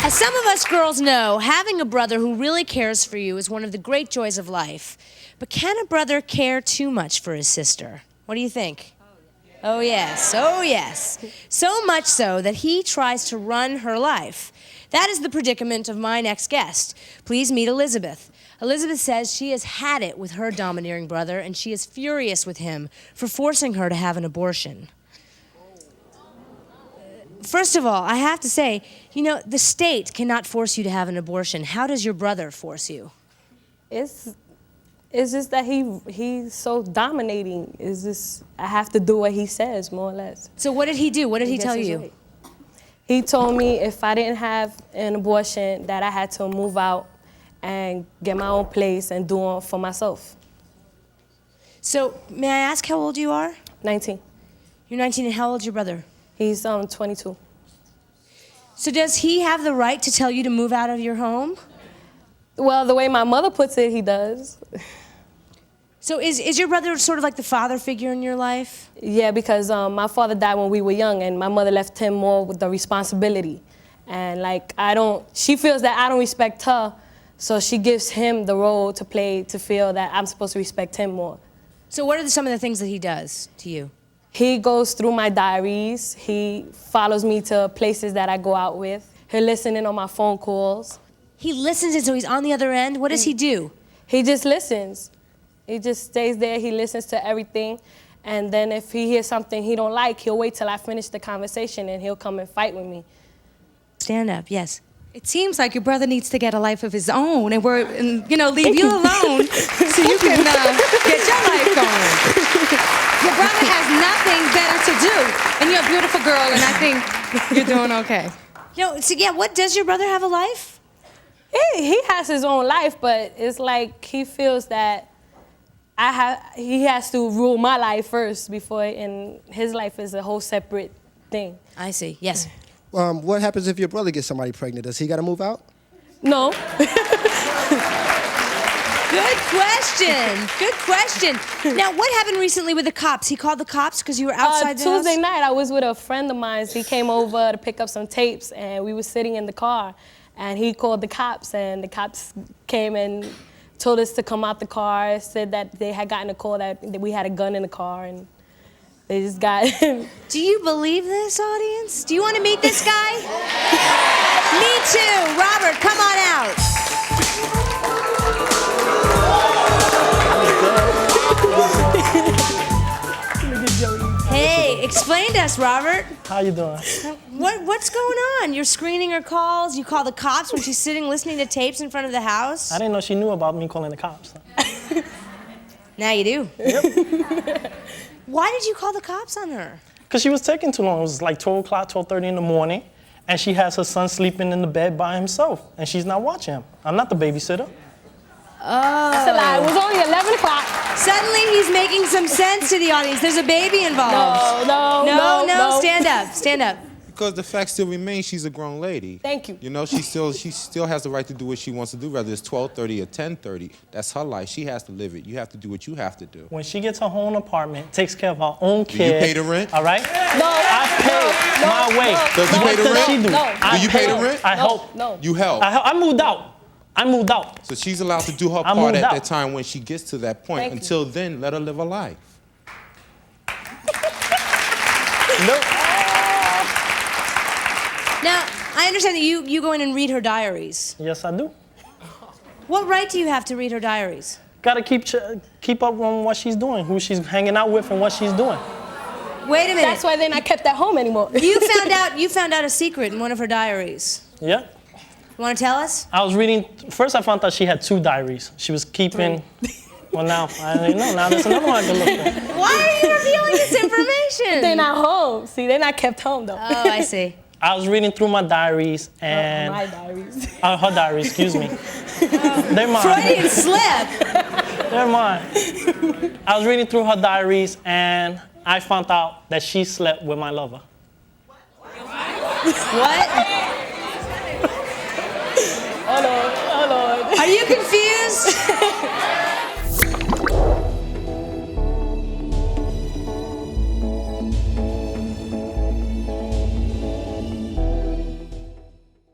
As some of us girls know, having a brother who really cares for you is one of the great joys of life. But can a brother care too much for his sister? What do you think? Oh yes, oh yes. So much so that he tries to run her life. That is the predicament of my next guest. Please meet Elizabeth. Elizabeth says she has had it with her domineering brother, and she is furious with him for forcing her to have an abortion. First of all, I have to say, you know, the state cannot force you to have an abortion. How does your brother force you? It's just that he's so dominating. It's just I have to do what he says, more or less. So what did he do? What did he tell you? Right. He told me if I didn't have an abortion, that I had to move out and get my own place and do it for myself. So may I ask how old you are? 19. You're 19, and how old's your brother? He's 22. So does he have the right to tell you to move out of your home? Well, the way my mother puts it, he does. So is your brother sort of like the father figure in your life? Yeah, because my father died when we were young, and my mother left him more with the responsibility. And like she feels that I don't respect her, so she gives him the role to play to feel that I'm supposed to respect him more. So what are some of the things that he does to you? He goes through my diaries. He follows me to places that I go out with. He'll listen in on my phone calls. He listens, and so he's on the other end. What does he do? He just listens. He just stays there. He listens to everything. And then if he hears something he don't like, he'll wait till I finish the conversation and he'll come and fight with me. Stand up, yes. It seems like your brother needs to get a life of his own and leave you alone so you can get your life going. Your brother has nothing better to do, and you're a beautiful girl, and I think you're doing okay. What does your brother have a life? He has his own life, but it's like he feels that he has to rule my life first and his life is a whole separate thing. I see, yes. What happens if your brother gets somebody pregnant? Does he got to move out? No. Good question. Good question. Now, what happened recently with the cops? He called the cops because you were outside the house? Tuesday night, I was with a friend of mine. He came over to pick up some tapes, and we were sitting in the car. And he called the cops, and the cops came and told us to come out the car, said that they had gotten a call that we had a gun in the car, and they just got... Do you believe this, audience? Do you want to meet this guy? Me too. Robert, come on out. Hey, explain to us, Robert. How you doing? What's going on? You're screening her calls. You call the cops when she's sitting listening to tapes in front of the house. I didn't know she knew about me calling the cops. Now you do. Yep. Why did you call the cops on her? Because she was taking too long. It was like 12 o'clock, 12:30 in the morning, and she has her son sleeping in the bed by himself, and she's not watching him. I'm not the babysitter. Oh. That's a lie. It was only 11 o'clock. Suddenly he's making some sense to the audience. There's a baby involved. No. Stand up, stand up. Because the fact still remains, she's a grown lady. Thank you. You know, she still has the right to do what she wants to do, whether it's 12:30 or 10:30. That's her life. She has to live it. You have to do what you have to do. When she gets her own apartment, takes care of her own kid. Do you pay the rent? All right? No. I pay my way. Does he pay the What does rent? she do? No. Do you pay the rent? I help. No. You help. I moved out. So she's allowed to do her I part moved at out. that time when she gets to that point. Thank you. Until then, let her live her life. No. Now, I understand that you go in and read her diaries. Yes, I do. What right do you have to read her diaries? Gotta keep up on what she's doing, who she's hanging out with, and what she's doing. Wait a minute. That's why they're not kept at home anymore. You found out a secret in one of her diaries. Yeah. You want to tell us? I was reading. First, I found out she had 2 diaries. She was keeping. Well, now I didn't know. Now there's another one I can look at. Why are you revealing this information? They're not home. See, they're not kept home, though. Oh, I see. I was reading through my diaries and My diaries. her diaries. Excuse me. They're mine. Freudian slip. They're mine. I was reading through her diaries and I found out that she slept with my lover. What? Oh, Lord. Are you confused?